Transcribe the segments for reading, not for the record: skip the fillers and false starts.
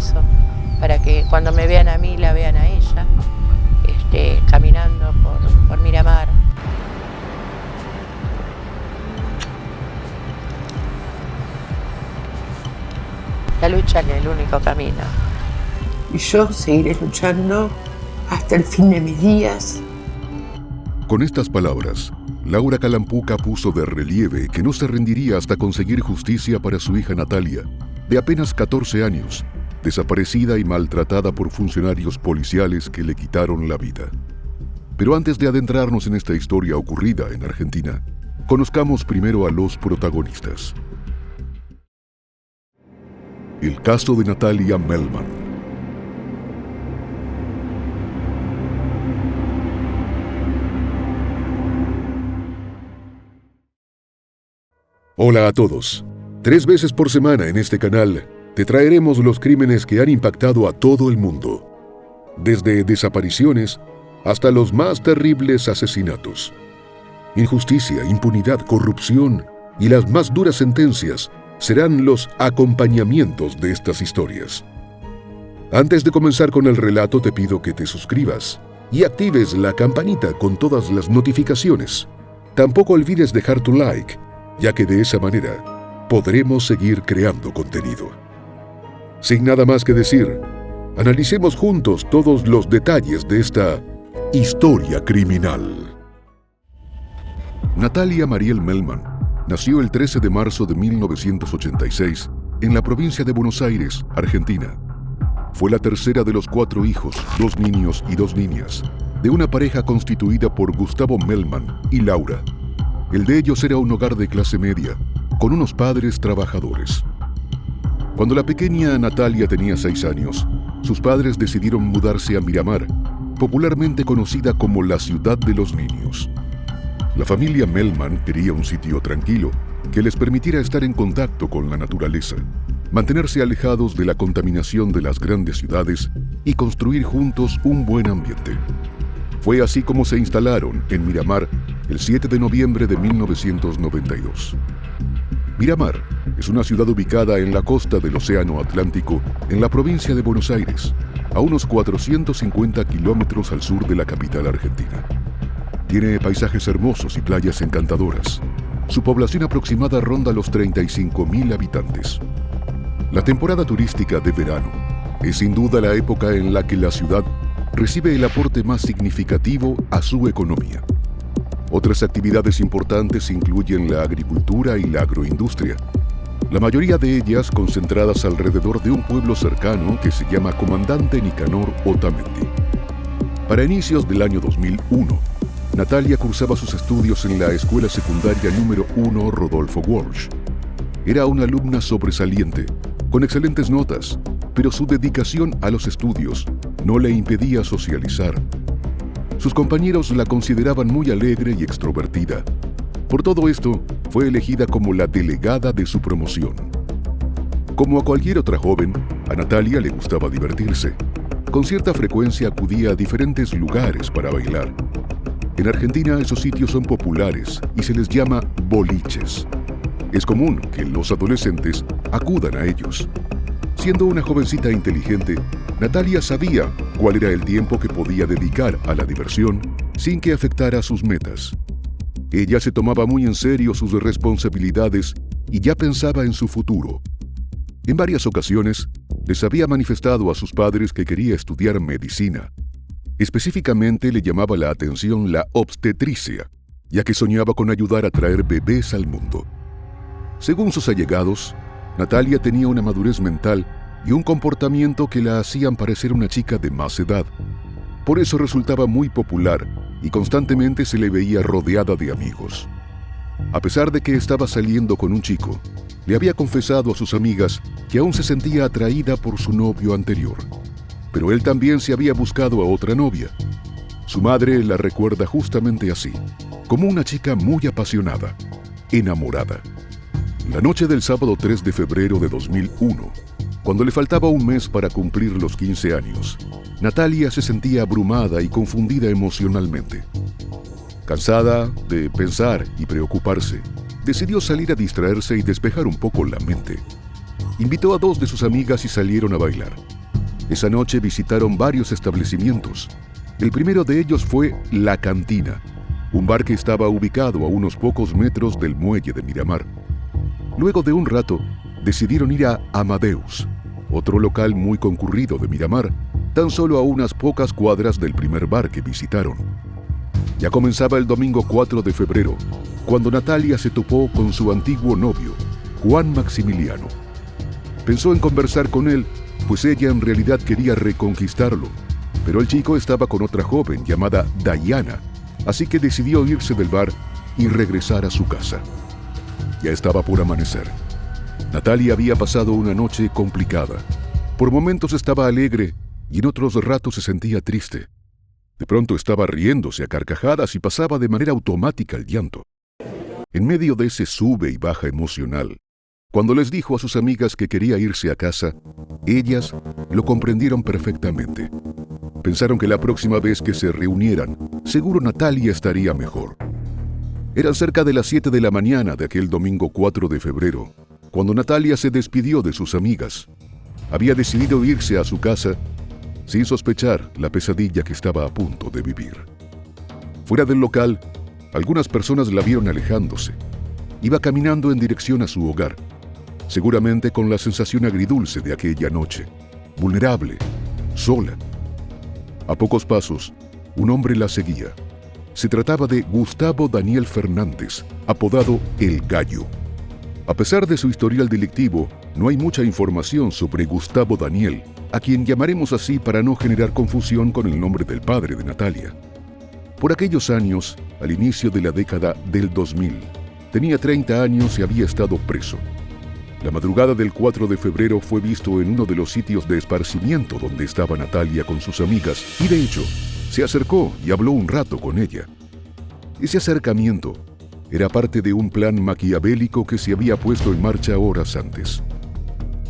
eso, para que cuando me vean a mí, la vean a ella, caminando por Miramar. La lucha es el único camino. Y yo seguiré luchando hasta el fin de mis días. Con estas palabras, Laura Calampucca puso de relieve que no se rendiría hasta conseguir justicia para su hija Natalia, de apenas 14 años, desaparecida y maltratada por funcionarios policiales que le quitaron la vida. Pero antes de adentrarnos en esta historia ocurrida en Argentina, conozcamos primero a los protagonistas. El caso de Natalia Melman. Hola a todos. 3 veces por semana en este canal te traeremos los crímenes que han impactado a todo el mundo. Desde desapariciones hasta los más terribles asesinatos. Injusticia, impunidad, corrupción y las más duras sentencias serán los acompañamientos de estas historias. Antes de comenzar con el relato, te pido que te suscribas y actives la campanita con todas las notificaciones. Tampoco olvides dejar tu like, ya que de esa manera podremos seguir creando contenido. Sin nada más que decir, analicemos juntos todos los detalles de esta historia criminal. Natalia Mariel Melman nació el 13 de marzo de 1986 en la provincia de Buenos Aires, Argentina. Fue la tercera de los 4 hijos, 2 niños y 2 niñas, de una pareja constituida por Gustavo Melman y Laura. El de ellos era un hogar de clase media, con unos padres trabajadores. Cuando la pequeña Natalia tenía 6 años, sus padres decidieron mudarse a Miramar, popularmente conocida como la ciudad de los niños. La familia Melman quería un sitio tranquilo que les permitiera estar en contacto con la naturaleza, mantenerse alejados de la contaminación de las grandes ciudades y construir juntos un buen ambiente. Fue así como se instalaron en Miramar el 7 de noviembre de 1992. Miramar es una ciudad ubicada en la costa del Océano Atlántico, en la provincia de Buenos Aires, a unos 450 kilómetros al sur de la capital argentina. Tiene paisajes hermosos y playas encantadoras. Su población aproximada ronda los 35.000 habitantes. La temporada turística de verano es sin duda la época en la que la ciudad recibe el aporte más significativo a su economía. Otras actividades importantes incluyen la agricultura y la agroindustria, la mayoría de ellas concentradas alrededor de un pueblo cercano que se llama Comandante Nicanor Otamendi. Para inicios del año 2001, Natalia cursaba sus estudios en la escuela secundaria número 1 Rodolfo Walsh. Era una alumna sobresaliente, con excelentes notas, pero su dedicación a los estudios no le impedía socializar. Sus compañeros la consideraban muy alegre y extrovertida. Por todo esto, fue elegida como la delegada de su promoción. Como a cualquier otra joven, a Natalia le gustaba divertirse. Con cierta frecuencia acudía a diferentes lugares para bailar. En Argentina esos sitios son populares y se les llama boliches. Es común que los adolescentes acudan a ellos. Siendo una jovencita inteligente, Natalia sabía cuál era el tiempo que podía dedicar a la diversión sin que afectara sus metas. Ella se tomaba muy en serio sus responsabilidades y ya pensaba en su futuro. En varias ocasiones, les había manifestado a sus padres que quería estudiar medicina. Específicamente le llamaba la atención la obstetricia, ya que soñaba con ayudar a traer bebés al mundo. Según sus allegados, Natalia tenía una madurez mental y un comportamiento que la hacían parecer una chica de más edad. Por eso resultaba muy popular y constantemente se le veía rodeada de amigos. A pesar de que estaba saliendo con un chico, le había confesado a sus amigas que aún se sentía atraída por su novio anterior. Pero él también se había buscado a otra novia. Su madre la recuerda justamente así, como una chica muy apasionada, enamorada. La noche del sábado 3 de febrero de 2001, cuando le faltaba un mes para cumplir los 15 años, Natalia se sentía abrumada y confundida emocionalmente. Cansada de pensar y preocuparse, decidió salir a distraerse y despejar un poco la mente. invitó a 2 de sus amigas y salieron a bailar. Esa noche visitaron varios establecimientos. El primero de ellos fue La Cantina, un bar que estaba ubicado a unos pocos metros del muelle de Miramar. Luego de un rato, decidieron ir a Amadeus, otro local muy concurrido de Miramar, tan solo a unas pocas cuadras del primer bar que visitaron. Ya comenzaba el domingo 4 de febrero, cuando Natalia se topó con su antiguo novio, Juan Maximiliano. Pensó en conversar con él, pues ella en realidad quería reconquistarlo, pero el chico estaba con otra joven llamada Diana, así que decidió irse del bar y regresar a su casa. Ya estaba por amanecer. Natalia había pasado una noche complicada. Por momentos estaba alegre y en otros ratos se sentía triste. De pronto estaba riéndose a carcajadas y pasaba de manera automática el llanto. En medio de ese sube y baja emocional, cuando les dijo a sus amigas que quería irse a casa, ellas lo comprendieron perfectamente. Pensaron que la próxima vez que se reunieran, seguro Natalia estaría mejor. Eran cerca de las 7 de la mañana de aquel domingo 4 de febrero, cuando Natalia se despidió de sus amigas. Había decidido irse a su casa sin sospechar la pesadilla que estaba a punto de vivir. Fuera del local, algunas personas la vieron alejándose. Iba caminando en dirección a su hogar, seguramente con la sensación agridulce de aquella noche, vulnerable, sola. A pocos pasos, un hombre la seguía. Se trataba de Gustavo Daniel Fernández, apodado El Gallo. A pesar de su historial delictivo, no hay mucha información sobre Gustavo Daniel, a quien llamaremos así para no generar confusión con el nombre del padre de Natalia. Por aquellos años, al inicio de la década del 2000, tenía 30 años y había estado preso. La madrugada del 4 de febrero fue visto en uno de los sitios de esparcimiento donde estaba Natalia con sus amigas y, de hecho, se acercó y habló un rato con ella. Ese acercamiento era parte de un plan maquiavélico que se había puesto en marcha horas antes.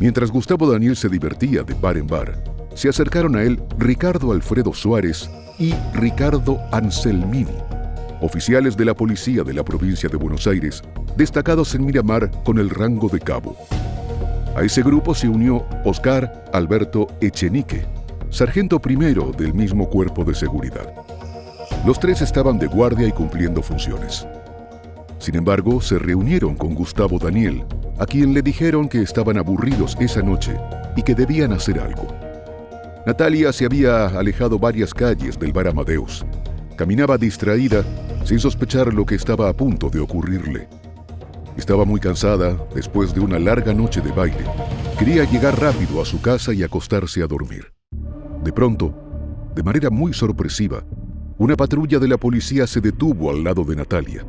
Mientras Gustavo Daniel se divertía de bar en bar, se acercaron a él Ricardo Alfredo Suárez y Ricardo Anselmini, oficiales de la policía de la provincia de Buenos Aires, destacados en Miramar con el rango de cabo. A ese grupo se unió Oscar Alberto Echenique, sargento primero del mismo cuerpo de seguridad. Los 3 estaban de guardia y cumpliendo funciones. Sin embargo, se reunieron con Gustavo Daniel, a quien le dijeron que estaban aburridos esa noche y que debían hacer algo. Natalia se había alejado varias calles del bar Amadeus. Caminaba distraída, sin sospechar lo que estaba a punto de ocurrirle. Estaba muy cansada después de una larga noche de baile. Quería llegar rápido a su casa y acostarse a dormir. De pronto, de manera muy sorpresiva, una patrulla de la policía se detuvo al lado de Natalia.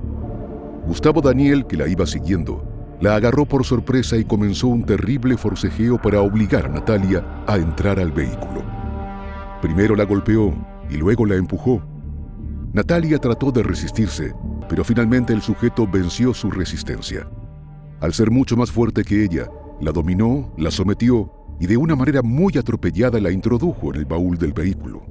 Gustavo Daniel, que la iba siguiendo, la agarró por sorpresa y comenzó un terrible forcejeo para obligar a Natalia a entrar al vehículo. Primero la golpeó y luego la empujó. Natalia trató de resistirse, pero finalmente el sujeto venció su resistencia. Al ser mucho más fuerte que ella, la dominó, la sometió y de una manera muy atropellada la introdujo en el baúl del vehículo.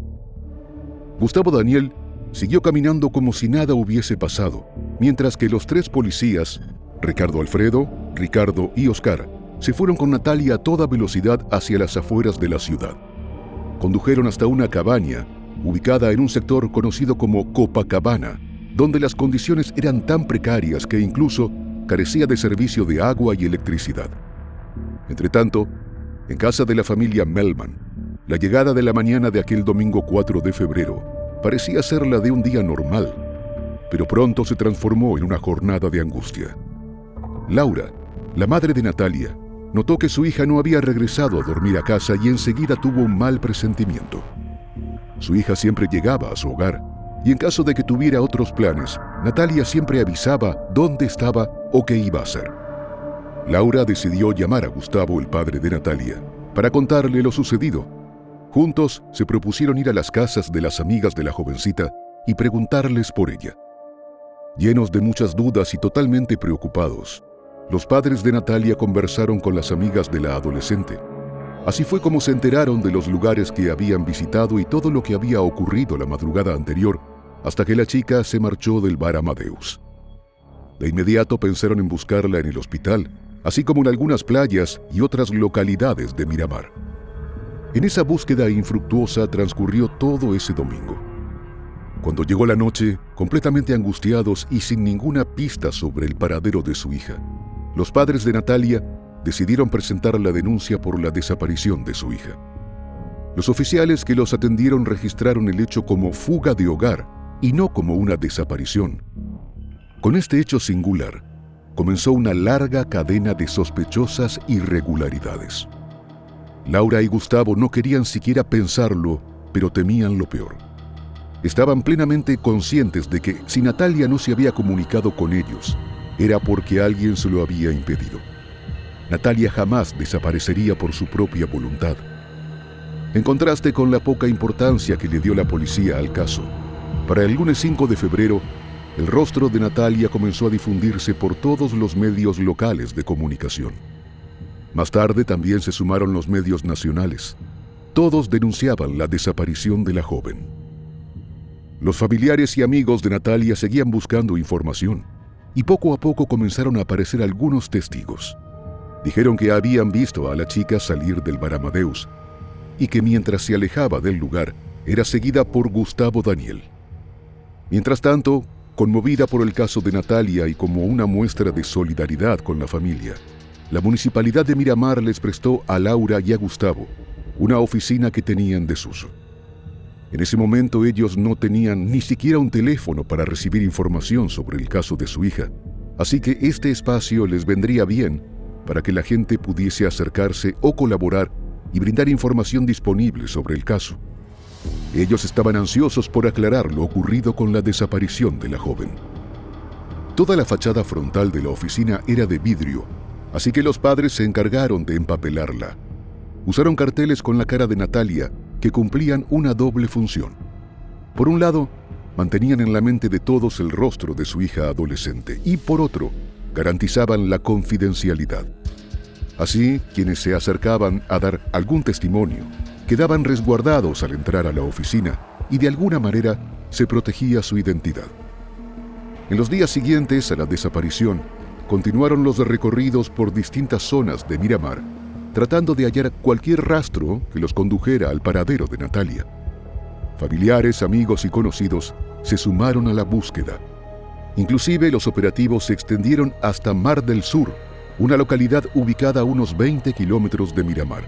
Gustavo Daniel siguió caminando como si nada hubiese pasado, mientras que los 3 policías, Ricardo Alfredo, Ricardo y Oscar, se fueron con Natalia a toda velocidad hacia las afueras de la ciudad. Condujeron hasta una cabaña, ubicada en un sector conocido como Copacabana, donde las condiciones eran tan precarias que incluso carecía de servicio de agua y electricidad. Entretanto, en casa de la familia Melman, la llegada de la mañana de aquel domingo 4 de febrero parecía ser la de un día normal, pero pronto se transformó en una jornada de angustia. Laura, la madre de Natalia, notó que su hija no había regresado a dormir a casa y enseguida tuvo un mal presentimiento. Su hija siempre llegaba a su hogar y en caso de que tuviera otros planes, Natalia siempre avisaba dónde estaba o qué iba a hacer. Laura decidió llamar a Gustavo, el padre de Natalia, para contarle lo sucedido. Juntos se propusieron ir a las casas de las amigas de la jovencita y preguntarles por ella. Llenos de muchas dudas y totalmente preocupados, los padres de Natalia conversaron con las amigas de la adolescente. Así fue como se enteraron de los lugares que habían visitado y todo lo que había ocurrido la madrugada anterior, hasta que la chica se marchó del bar Amadeus. De inmediato pensaron en buscarla en el hospital, así como en algunas playas y otras localidades de Miramar. En esa búsqueda infructuosa transcurrió todo ese domingo. Cuando llegó la noche, completamente angustiados y sin ninguna pista sobre el paradero de su hija, los padres de Natalia decidieron presentar la denuncia por la desaparición de su hija. Los oficiales que los atendieron registraron el hecho como fuga de hogar y no como una desaparición. Con este hecho singular, comenzó una larga cadena de sospechosas irregularidades. Laura y Gustavo no querían siquiera pensarlo, pero temían lo peor. Estaban plenamente conscientes de que si Natalia no se había comunicado con ellos, era porque alguien se lo había impedido. Natalia jamás desaparecería por su propia voluntad. En contraste con la poca importancia que le dio la policía al caso, para el lunes 5 de febrero, el rostro de Natalia comenzó a difundirse por todos los medios locales de comunicación. Más tarde también se sumaron los medios nacionales. Todos denunciaban la desaparición de la joven. Los familiares y amigos de Natalia seguían buscando información, y poco a poco comenzaron a aparecer algunos testigos. Dijeron que habían visto a la chica salir del Bar Amadeus y que mientras se alejaba del lugar era seguida por Gustavo Daniel. Mientras tanto, conmovida por el caso de Natalia y como una muestra de solidaridad con la familia, la Municipalidad de Miramar les prestó a Laura y a Gustavo una oficina que tenían en desuso. En ese momento ellos no tenían ni siquiera un teléfono para recibir información sobre el caso de su hija, así que este espacio les vendría bien para que la gente pudiese acercarse o colaborar y brindar información disponible sobre el caso. Ellos estaban ansiosos por aclarar lo ocurrido con la desaparición de la joven. Toda la fachada frontal de la oficina era de vidrio, así que los padres se encargaron de empapelarla. Usaron carteles con la cara de Natalia que cumplían una doble función. Por un lado, mantenían en la mente de todos el rostro de su hija adolescente y por otro, garantizaban la confidencialidad. Así, quienes se acercaban a dar algún testimonio quedaban resguardados al entrar a la oficina y de alguna manera se protegía su identidad. En los días siguientes a la desaparición, continuaron los recorridos por distintas zonas de Miramar, tratando de hallar cualquier rastro que los condujera al paradero de Natalia. Familiares, amigos y conocidos se sumaron a la búsqueda. Inclusive los operativos se extendieron hasta Mar del Sur, una localidad ubicada a unos 20 kilómetros de Miramar.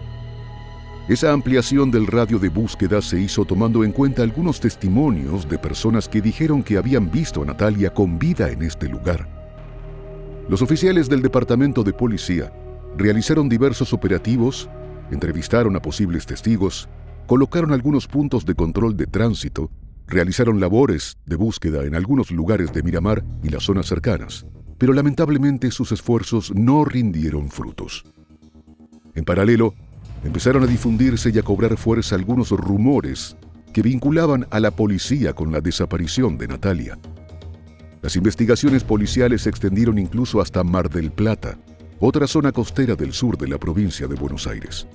Esa ampliación del radio de búsqueda se hizo tomando en cuenta algunos testimonios de personas que dijeron que habían visto a Natalia con vida en este lugar. Los oficiales del Departamento de Policía realizaron diversos operativos, entrevistaron a posibles testigos, colocaron algunos puntos de control de tránsito, realizaron labores de búsqueda en algunos lugares de Miramar y las zonas cercanas, pero lamentablemente sus esfuerzos no rindieron frutos. En paralelo, empezaron a difundirse y a cobrar fuerza algunos rumores que vinculaban a la policía con la desaparición de Natalia. Las investigaciones policiales se extendieron incluso hasta Mar del Plata, otra zona costera del sur de la provincia de Buenos Aires.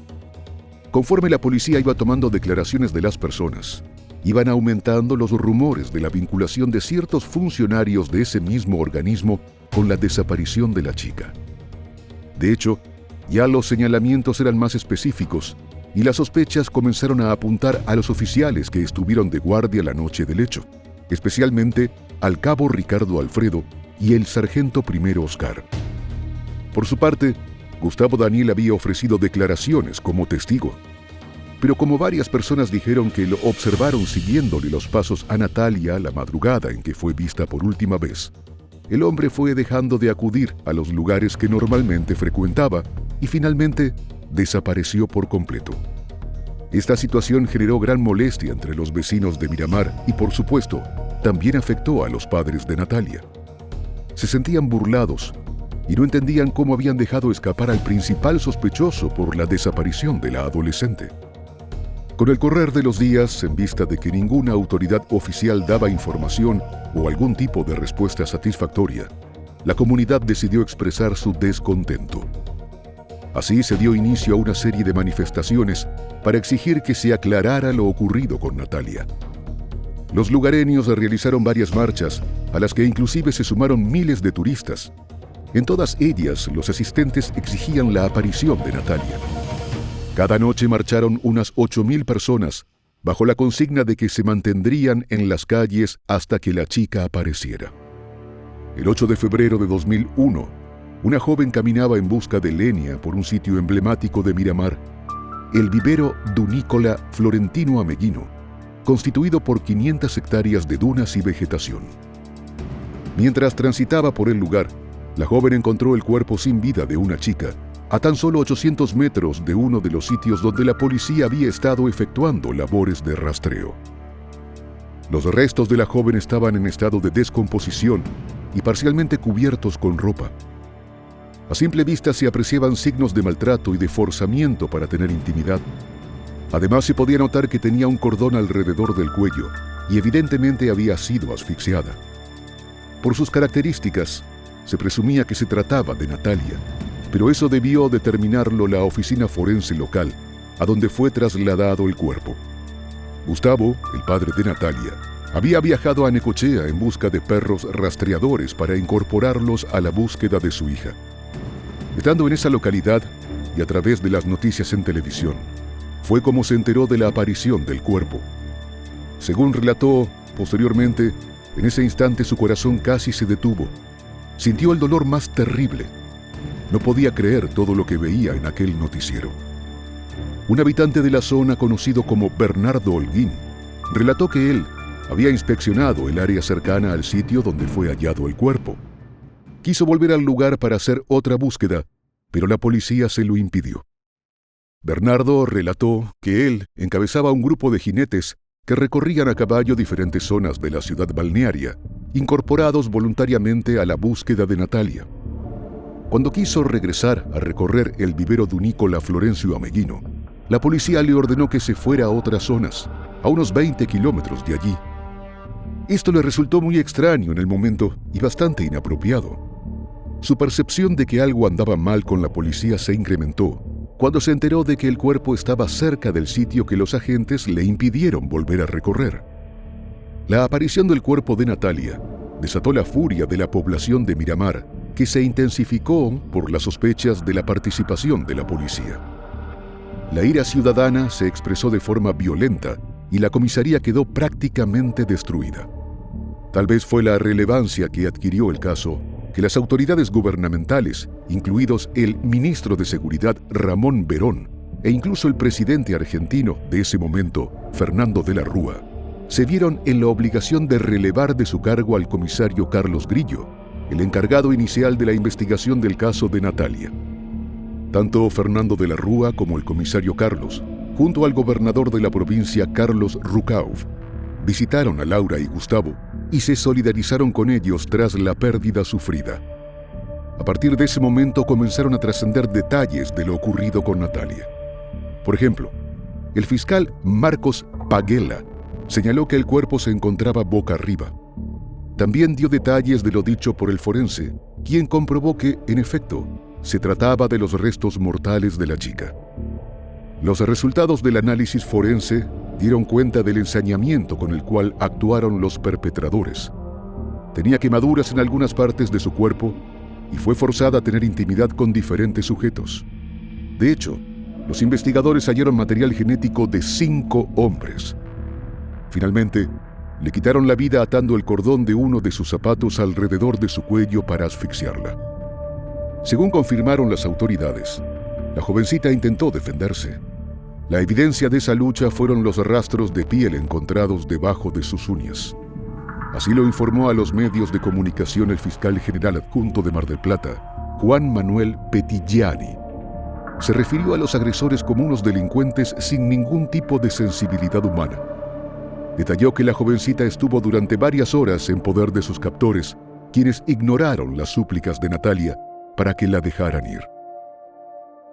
Conforme la policía iba tomando declaraciones de las personas, iban aumentando los rumores de la vinculación de ciertos funcionarios de ese mismo organismo con la desaparición de la chica. De hecho, ya los señalamientos eran más específicos y las sospechas comenzaron a apuntar a los oficiales que estuvieron de guardia la noche del hecho, especialmente al cabo Ricardo Alfredo y el sargento primero Oscar. Por su parte, Gustavo Daniel había ofrecido declaraciones como testigo, pero como varias personas dijeron que lo observaron siguiéndole los pasos a Natalia la madrugada en que fue vista por última vez, el hombre fue dejando de acudir a los lugares que normalmente frecuentaba y finalmente desapareció por completo. Esta situación generó gran molestia entre los vecinos de Miramar y, por supuesto, también afectó a los padres de Natalia. Se sentían burlados y no entendían cómo habían dejado escapar al principal sospechoso por la desaparición de la adolescente. Con el correr de los días, en vista de que ninguna autoridad oficial daba información o algún tipo de respuesta satisfactoria, la comunidad decidió expresar su descontento. Así se dio inicio a una serie de manifestaciones para exigir que se aclarara lo ocurrido con Natalia. Los lugareños realizaron varias marchas, a las que inclusive se sumaron miles de turistas, En todas ellas, los asistentes exigían la aparición de Natalia. Cada noche marcharon unas 8.000 personas, bajo la consigna de que se mantendrían en las calles hasta que la chica apareciera. El 8 de febrero de 2001, una joven caminaba en busca de Lenia por un sitio emblemático de Miramar, el vivero Dunícola Florentino Ameghino, constituido por 500 hectáreas de dunas y vegetación. Mientras transitaba por el lugar, la joven encontró el cuerpo sin vida de una chica, a tan solo 800 metros de uno de los sitios donde la policía había estado efectuando labores de rastreo. Los restos de la joven estaban en estado de descomposición y parcialmente cubiertos con ropa. A simple vista se apreciaban signos de maltrato y de forzamiento para tener intimidad. Además, se podía notar que tenía un cordón alrededor del cuello y evidentemente había sido asfixiada. Por sus características, se presumía que se trataba de Natalia, pero eso debió determinarlo la oficina forense local, a donde fue trasladado el cuerpo. Gustavo, el padre de Natalia, había viajado a Necochea en busca de perros rastreadores para incorporarlos a la búsqueda de su hija. Estando en esa localidad y a través de las noticias en televisión, fue como se enteró de la aparición del cuerpo. Según relató posteriormente, en ese instante su corazón casi se detuvo. Sintió el dolor más terrible. No podía creer todo lo que veía en aquel noticiero. Un habitante de la zona, conocido como Bernardo Holguín, relató que él había inspeccionado el área cercana al sitio donde fue hallado el cuerpo. Quiso volver al lugar para hacer otra búsqueda, pero la policía se lo impidió. Bernardo relató que él encabezaba un grupo de jinetes que recorrían a caballo diferentes zonas de la ciudad balnearia, incorporados voluntariamente a la búsqueda de Natalia. Cuando quiso regresar a recorrer el vivero Dunícola Florencio Ameghino, la policía le ordenó que se fuera a otras zonas, a unos 20 kilómetros de allí. Esto le resultó muy extraño en el momento y bastante inapropiado. Su percepción de que algo andaba mal con la policía se incrementó cuando se enteró de que el cuerpo estaba cerca del sitio que los agentes le impidieron volver a recorrer. La aparición del cuerpo de Natalia desató la furia de la población de Miramar, que se intensificó por las sospechas de la participación de la policía. La ira ciudadana se expresó de forma violenta y la comisaría quedó prácticamente destruida. Tal vez fue la relevancia que adquirió el caso que las autoridades gubernamentales, incluidos el ministro de Seguridad Ramón Verón e incluso el presidente argentino de ese momento, Fernando de la Rúa, se vieron en la obligación de relevar de su cargo al comisario Carlos Grillo, el encargado inicial de la investigación del caso de Natalia. Tanto Fernando de la Rúa como el comisario Carlos, junto al gobernador de la provincia Carlos Rucauf, visitaron a Laura y Gustavo y se solidarizaron con ellos tras la pérdida sufrida. A partir de ese momento comenzaron a trascender detalles de lo ocurrido con Natalia. Por ejemplo, el fiscal Marcos Paguela señaló que el cuerpo se encontraba boca arriba. También dio detalles de lo dicho por el forense, quien comprobó que, en efecto, se trataba de los restos mortales de la chica. Los resultados del análisis forense dieron cuenta del ensañamiento con el cual actuaron los perpetradores. Tenía quemaduras en algunas partes de su cuerpo y fue forzada a tener intimidad con diferentes sujetos. De hecho, los investigadores hallaron material genético de 5 hombres. Finalmente, le quitaron la vida atando el cordón de uno de sus zapatos alrededor de su cuello para asfixiarla. Según confirmaron las autoridades, la jovencita intentó defenderse. La evidencia de esa lucha fueron los rastros de piel encontrados debajo de sus uñas. Así lo informó a los medios de comunicación el fiscal general adjunto de Mar del Plata, Juan Manuel Petillani. Se refirió a los agresores como unos delincuentes sin ningún tipo de sensibilidad humana. Detalló que la jovencita estuvo durante varias horas en poder de sus captores, quienes ignoraron las súplicas de Natalia para que la dejaran ir.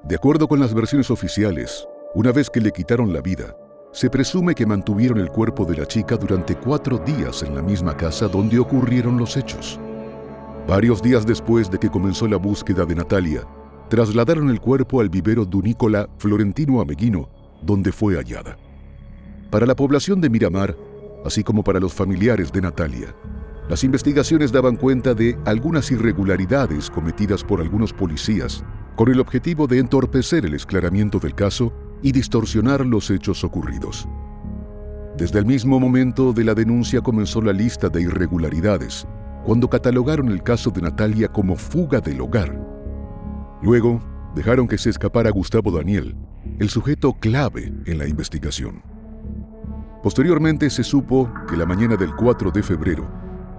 De acuerdo con las versiones oficiales, una vez que le quitaron la vida, se presume que mantuvieron el cuerpo de la chica durante 4 días en la misma casa donde ocurrieron los hechos. Varios días después de que comenzó la búsqueda de Natalia, trasladaron el cuerpo al vivero Dunícola Florentino Ameghino, donde fue hallada. Para la población de Miramar, así como para los familiares de Natalia, Las investigaciones daban cuenta de algunas irregularidades cometidas por algunos policías con el objetivo de entorpecer el esclaramiento del caso y distorsionar los hechos ocurridos. Desde el mismo momento de la denuncia comenzó la lista de irregularidades, cuando catalogaron el caso de Natalia como fuga del hogar. Luego, dejaron que se escapara Gustavo Daniel, el sujeto clave en la investigación. Posteriormente se supo que la mañana del 4 de febrero,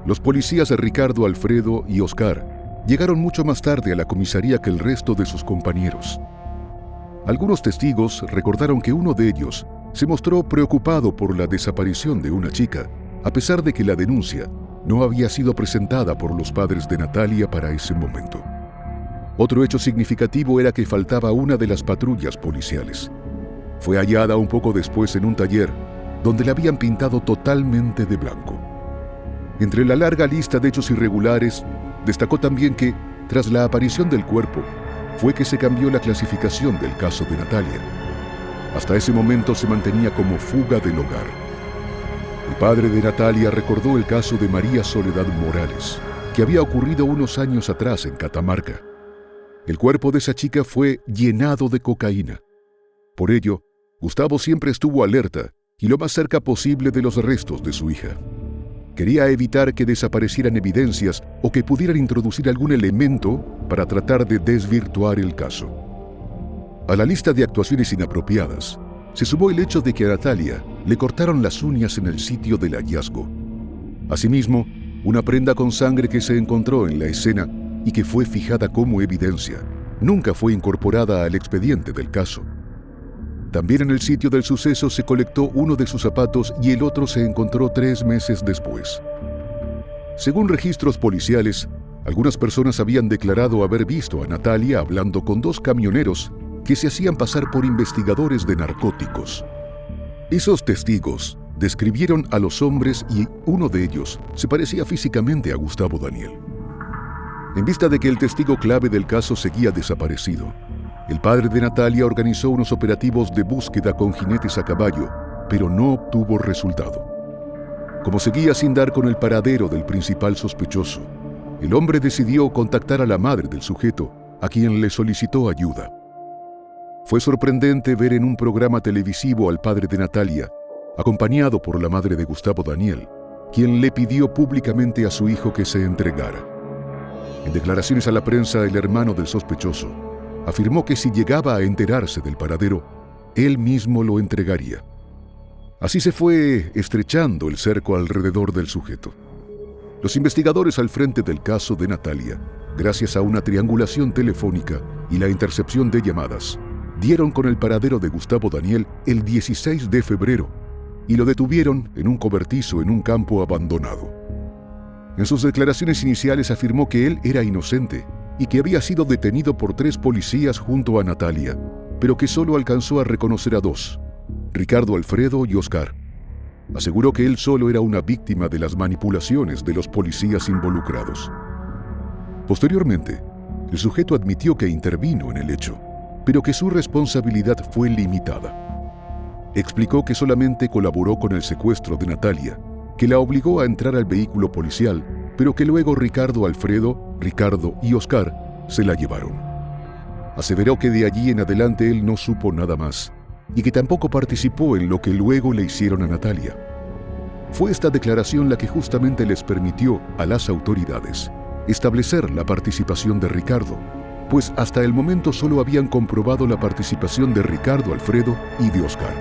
los policías Ricardo, Alfredo y Oscar llegaron mucho más tarde a la comisaría que el resto de sus compañeros. Algunos testigos recordaron que uno de ellos se mostró preocupado por la desaparición de una chica, a pesar de que la denuncia no había sido presentada por los padres de Natalia para ese momento. Otro hecho significativo era que faltaba una de las patrullas policiales. Fue hallada un poco después en un taller, donde la habían pintado totalmente de blanco. Entre la larga lista de hechos irregulares, destacó también que, tras la aparición del cuerpo, fue que se cambió la clasificación del caso de Natalia. Hasta ese momento se mantenía como fuga del hogar. El padre de Natalia recordó el caso de María Soledad Morales, que había ocurrido unos años atrás en Catamarca. El cuerpo de esa chica fue llenado de cocaína. Por ello, Gustavo siempre estuvo alerta y lo más cerca posible de los restos de su hija. Quería evitar que desaparecieran evidencias o que pudieran introducir algún elemento para tratar de desvirtuar el caso. A la lista de actuaciones inapropiadas se sumó el hecho de que a Natalia le cortaron las uñas en el sitio del hallazgo. Asimismo, una prenda con sangre que se encontró en la escena y que fue fijada como evidencia nunca fue incorporada al expediente del caso. También en el sitio del suceso se colectó uno de sus zapatos y el otro se encontró 3 meses después. Según registros policiales, algunas personas habían declarado haber visto a Natalia hablando con 2 camioneros que se hacían pasar por investigadores de narcóticos. Esos testigos describieron a los hombres y uno de ellos se parecía físicamente a Gustavo Daniel. En vista de que el testigo clave del caso seguía desaparecido, el padre de Natalia organizó unos operativos de búsqueda con jinetes a caballo, pero no obtuvo resultado. Como seguía sin dar con el paradero del principal sospechoso, el hombre decidió contactar a la madre del sujeto, a quien le solicitó ayuda. Fue sorprendente ver en un programa televisivo al padre de Natalia, acompañado por la madre de Gustavo Daniel, quien le pidió públicamente a su hijo que se entregara. En declaraciones a la prensa, el hermano del sospechoso afirmó que si llegaba a enterarse del paradero, él mismo lo entregaría. Así se fue estrechando el cerco alrededor del sujeto. Los investigadores al frente del caso de Natalia, gracias a una triangulación telefónica y la intercepción de llamadas, dieron con el paradero de Gustavo Daniel el 16 de febrero y lo detuvieron en un cobertizo en un campo abandonado. En sus declaraciones iniciales afirmó que él era inocente y que había sido detenido por 3 policías junto a Natalia, pero que solo alcanzó a reconocer a 2, Ricardo, Alfredo y Oscar. Aseguró que él solo era una víctima de las manipulaciones de los policías involucrados. Posteriormente, el sujeto admitió que intervino en el hecho, pero que su responsabilidad fue limitada. Explicó que solamente colaboró con el secuestro de Natalia, que la obligó a entrar al vehículo policial, pero que luego Ricardo, Ricardo y Oscar se la llevaron. Aseveró que de allí en adelante él no supo nada más y que tampoco participó en lo que luego le hicieron a Natalia. Fue esta declaración la que justamente les permitió a las autoridades establecer la participación de Ricardo, pues hasta el momento solo habían comprobado la participación de Ricardo, Alfredo y de Oscar.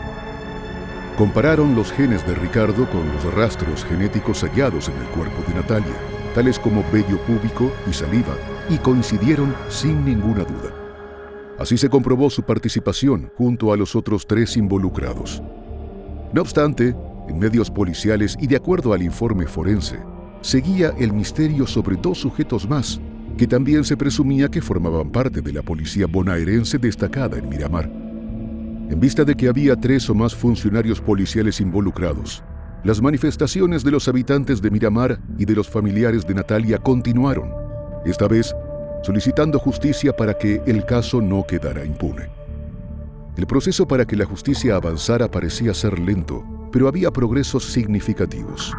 Compararon los genes de Ricardo con los rastros genéticos hallados en el cuerpo de Natalia, tales como vello púbico y saliva, y coincidieron sin ninguna duda. Así se comprobó su participación junto a los otros 3 involucrados. No obstante, en medios policiales y de acuerdo al informe forense, seguía el misterio sobre 2 sujetos más, que también se presumía que formaban parte de la policía bonaerense destacada en Miramar. En vista de que había 3 o más funcionarios policiales involucrados, las manifestaciones de los habitantes de Miramar y de los familiares de Natalia continuaron, esta vez solicitando justicia para que el caso no quedara impune. El proceso para que la justicia avanzara parecía ser lento, pero había progresos significativos.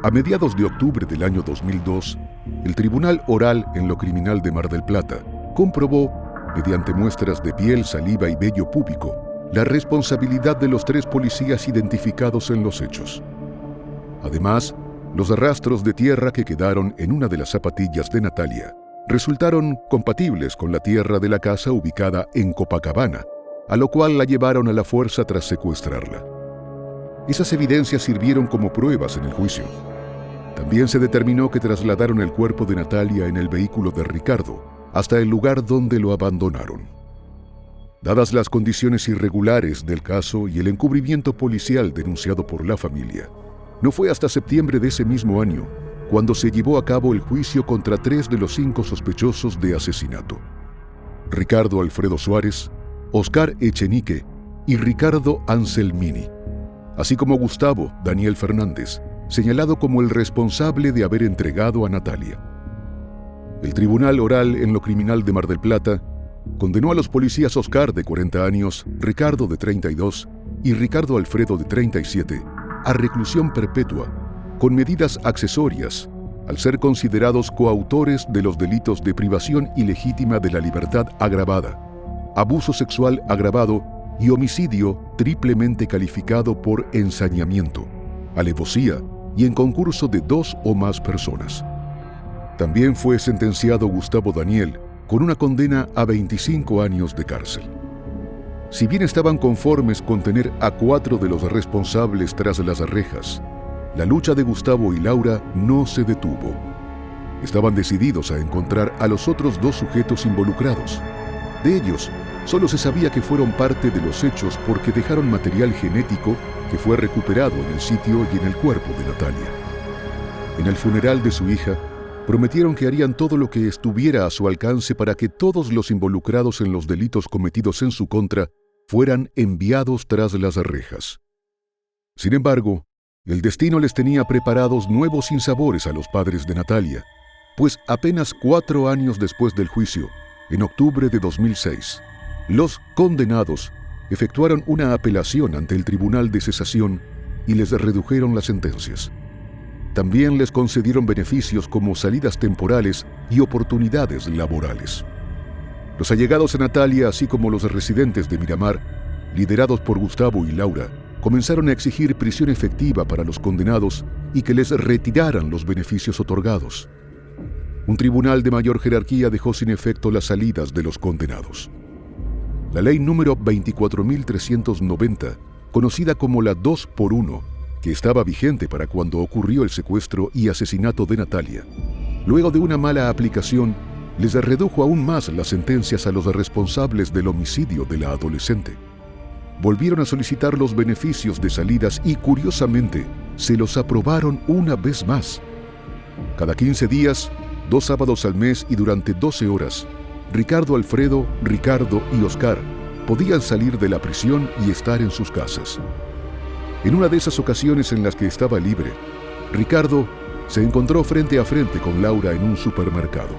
A mediados de octubre del año 2002, el Tribunal Oral en lo Criminal de Mar del Plata comprobó, mediante muestras de piel, saliva y vello púbico, la responsabilidad de los 3 policías identificados en los hechos. Además, los rastros de tierra que quedaron en una de las zapatillas de Natalia resultaron compatibles con la tierra de la casa ubicada en Copacabana, a lo cual la llevaron a la fuerza tras secuestrarla. Esas evidencias sirvieron como pruebas en el juicio. También se determinó que trasladaron el cuerpo de Natalia en el vehículo de Ricardo hasta el lugar donde lo abandonaron. Dadas las condiciones irregulares del caso y el encubrimiento policial denunciado por la familia, no fue hasta septiembre de ese mismo año cuando se llevó a cabo el juicio contra 3 de los 5 sospechosos de asesinato: Ricardo Alfredo Suárez, Oscar Echenique y Ricardo Anselmini, así como Gustavo Daniel Fernández, señalado como el responsable de haber entregado a Natalia. El Tribunal Oral en lo Criminal de Mar del Plata condenó a los policías Oscar, de 40 años, Ricardo, de 32, y Ricardo Alfredo, de 37, a reclusión perpetua, con medidas accesorias, al ser considerados coautores de los delitos de privación ilegítima de la libertad agravada, abuso sexual agravado y homicidio triplemente calificado por ensañamiento, alevosía y en concurso de 2 o más personas. También fue sentenciado Gustavo Daniel con una condena a 25 años de cárcel. Si bien estaban conformes con tener a 4 de los responsables tras las rejas, la lucha de Gustavo y Laura no se detuvo. Estaban decididos a encontrar a los otros 2 sujetos involucrados. De ellos, solo se sabía que fueron parte de los hechos porque dejaron material genético que fue recuperado en el sitio y en el cuerpo de Natalia. En el funeral de su hija, prometieron que harían todo lo que estuviera a su alcance para que todos los involucrados en los delitos cometidos en su contra fueran enviados tras las rejas. Sin embargo, el destino les tenía preparados nuevos sinsabores a los padres de Natalia, pues apenas 4 años después del juicio, en octubre de 2006, los condenados efectuaron una apelación ante el Tribunal de Cesación y les redujeron las sentencias. También les concedieron beneficios como salidas temporales y oportunidades laborales. Los allegados a Natalia, así como los residentes de Miramar, liderados por Gustavo y Laura, comenzaron a exigir prisión efectiva para los condenados y que les retiraran los beneficios otorgados. Un tribunal de mayor jerarquía dejó sin efecto las salidas de los condenados. La ley número 24.390, conocida como la 2x1, que estaba vigente para cuando ocurrió el secuestro y asesinato de Natalia, luego de una mala aplicación, les redujo aún más las sentencias a los responsables del homicidio de la adolescente. Volvieron a solicitar los beneficios de salidas y, curiosamente, se los aprobaron una vez más. Cada 15 días, 2 sábados al mes y durante 12 horas, Ricardo Alfredo, Ricardo y Oscar podían salir de la prisión y estar en sus casas. En una de esas ocasiones en las que estaba libre, Ricardo se encontró frente a frente con Laura en un supermercado.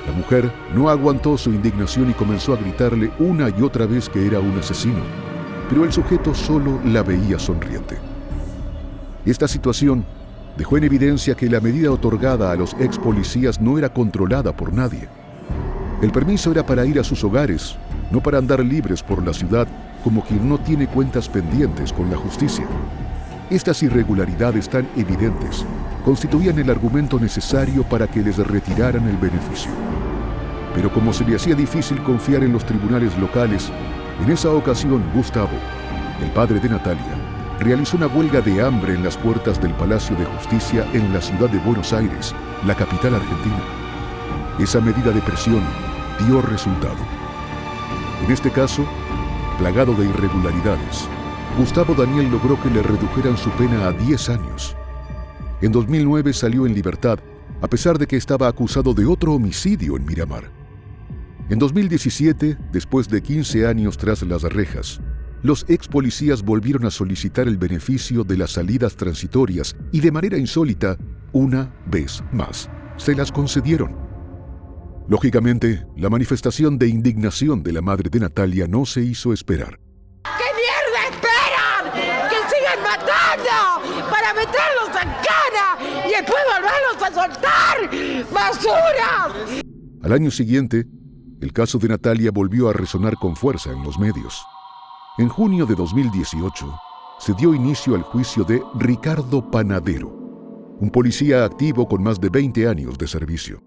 La mujer no aguantó su indignación y comenzó a gritarle una y otra vez que era un asesino, pero el sujeto solo la veía sonriente. Esta situación dejó en evidencia que la medida otorgada a los ex policías no era controlada por nadie. El permiso era para ir a sus hogares, no para andar libres por la ciudad como quien no tiene cuentas pendientes con la justicia. Estas irregularidades tan evidentes constituían el argumento necesario para que les retiraran el beneficio. Pero como se le hacía difícil confiar en los tribunales locales, en esa ocasión Gustavo, el padre de Natalia, realizó una huelga de hambre en las puertas del Palacio de Justicia en la ciudad de Buenos Aires, la capital argentina. Esa medida de presión dio resultado. En este caso, plagado de irregularidades, Gustavo Daniel logró que le redujeran su pena a 10 años. En 2009 salió en libertad, a pesar de que estaba acusado de otro homicidio en Miramar. En 2017, después de 15 años tras las rejas, los ex policías volvieron a solicitar el beneficio de las salidas transitorias y de manera insólita, una vez más, se las concedieron. Lógicamente, la manifestación de indignación de la madre de Natalia no se hizo esperar. ¿Qué mierda esperan? ¡Que sigan matando para meterlos en cana y después volverlos a soltar. ¡Basura! Al año siguiente, el caso de Natalia volvió a resonar con fuerza en los medios. En junio de 2018, se dio inicio al juicio de Ricardo Panadero, un policía activo con más de 20 años de servicio.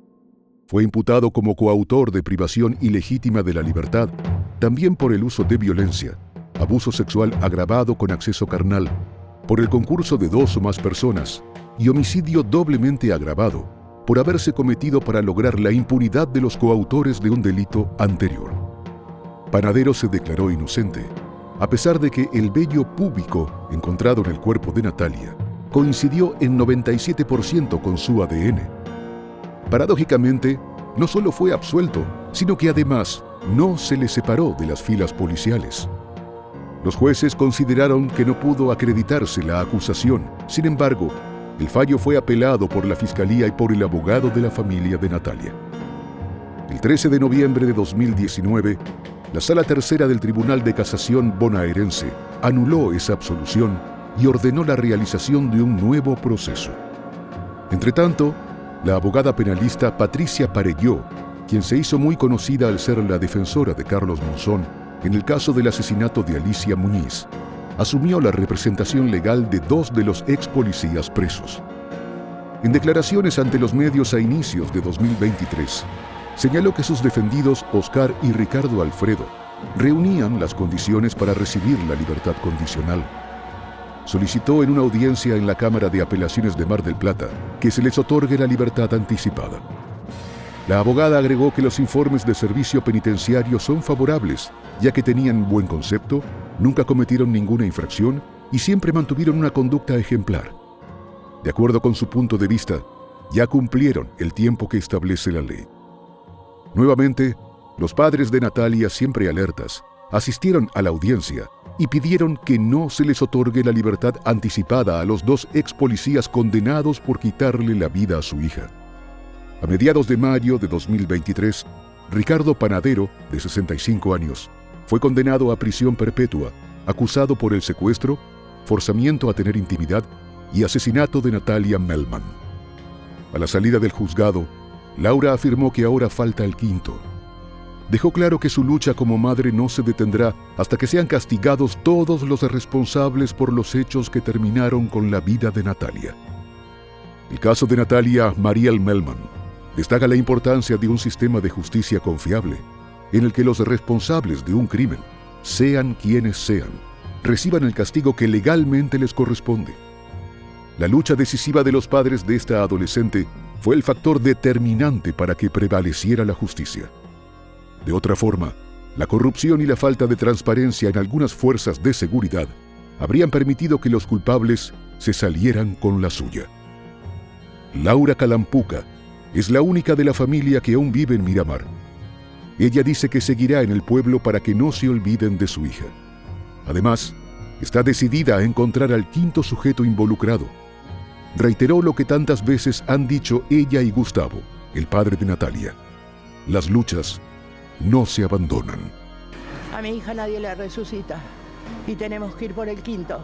Fue imputado como coautor de privación ilegítima de la libertad, también por el uso de violencia, abuso sexual agravado con acceso carnal, por el concurso de 2 o más personas y homicidio doblemente agravado por haberse cometido para lograr la impunidad de los coautores de un delito anterior. Panadero se declaró inocente, a pesar de que el vello púbico encontrado en el cuerpo de Natalia coincidió en 97% con su ADN. Paradójicamente, no solo fue absuelto, sino que además no se le separó de las filas policiales. Los jueces consideraron que no pudo acreditarse la acusación. Sin embargo, el fallo fue apelado por la Fiscalía y por el abogado de la familia de Natalia. El 13 de noviembre de 2019, la Sala Tercera del Tribunal de Casación bonaerense anuló esa absolución y ordenó la realización de un nuevo proceso. Entretanto, la abogada penalista Patricia Parelló, quien se hizo muy conocida al ser la defensora de Carlos Monzón en el caso del asesinato de Alicia Muñiz, asumió la representación legal de 2 de los ex policías presos. En declaraciones ante los medios a inicios de 2023, señaló que sus defendidos Oscar y Ricardo Alfredo reunían las condiciones para recibir la libertad condicional. Solicitó en una audiencia en la Cámara de Apelaciones de Mar del Plata que se les otorgue la libertad anticipada. La abogada agregó que los informes de servicio penitenciario son favorables, ya que tenían buen concepto, nunca cometieron ninguna infracción y siempre mantuvieron una conducta ejemplar. De acuerdo con su punto de vista, ya cumplieron el tiempo que establece la ley. Nuevamente, los padres de Natalia, siempre alertas, asistieron a la audiencia y pidieron que no se les otorgue la libertad anticipada a los 2 ex policías condenados por quitarle la vida a su hija. A mediados de mayo de 2023, Ricardo Panadero, de 65 años, fue condenado a prisión perpetua, acusado por el secuestro, forzamiento a tener intimidad y asesinato de Natalia Melman. A la salida del juzgado, Laura afirmó que ahora falta el quinto. Dejó claro que su lucha como madre no se detendrá hasta que sean castigados todos los responsables por los hechos que terminaron con la vida de Natalia. El caso de Natalia Mariel Melman destaca la importancia de un sistema de justicia confiable, en el que los responsables de un crimen, sean quienes sean, reciban el castigo que legalmente les corresponde. La lucha decisiva de los padres de esta adolescente fue el factor determinante para que prevaleciera la justicia. De otra forma, la corrupción y la falta de transparencia en algunas fuerzas de seguridad habrían permitido que los culpables se salieran con la suya. Laura Calampuca es la única de la familia que aún vive en Miramar. Ella dice que seguirá en el pueblo para que no se olviden de su hija. Además, está decidida a encontrar al quinto sujeto involucrado. Reiteró lo que tantas veces han dicho ella y Gustavo, el padre de Natalia: las luchas no se abandonan. A mi hija nadie la resucita y tenemos que ir por el quinto.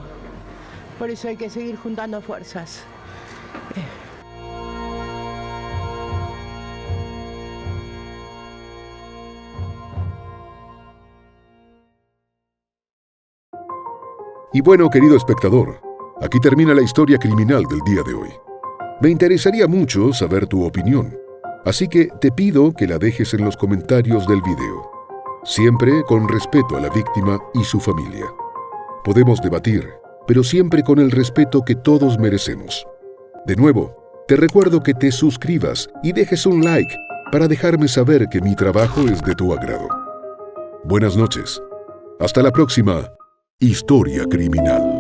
Por eso hay que seguir juntando fuerzas. Y bueno, querido espectador, aquí termina la historia criminal del día de hoy. Me interesaría mucho saber tu opinión, así que te pido que la dejes en los comentarios del video, siempre con respeto a la víctima y su familia. Podemos debatir, pero siempre con el respeto que todos merecemos. De nuevo, te recuerdo que te suscribas y dejes un like para dejarme saber que mi trabajo es de tu agrado. Buenas noches. Hasta la próxima Historia Criminal.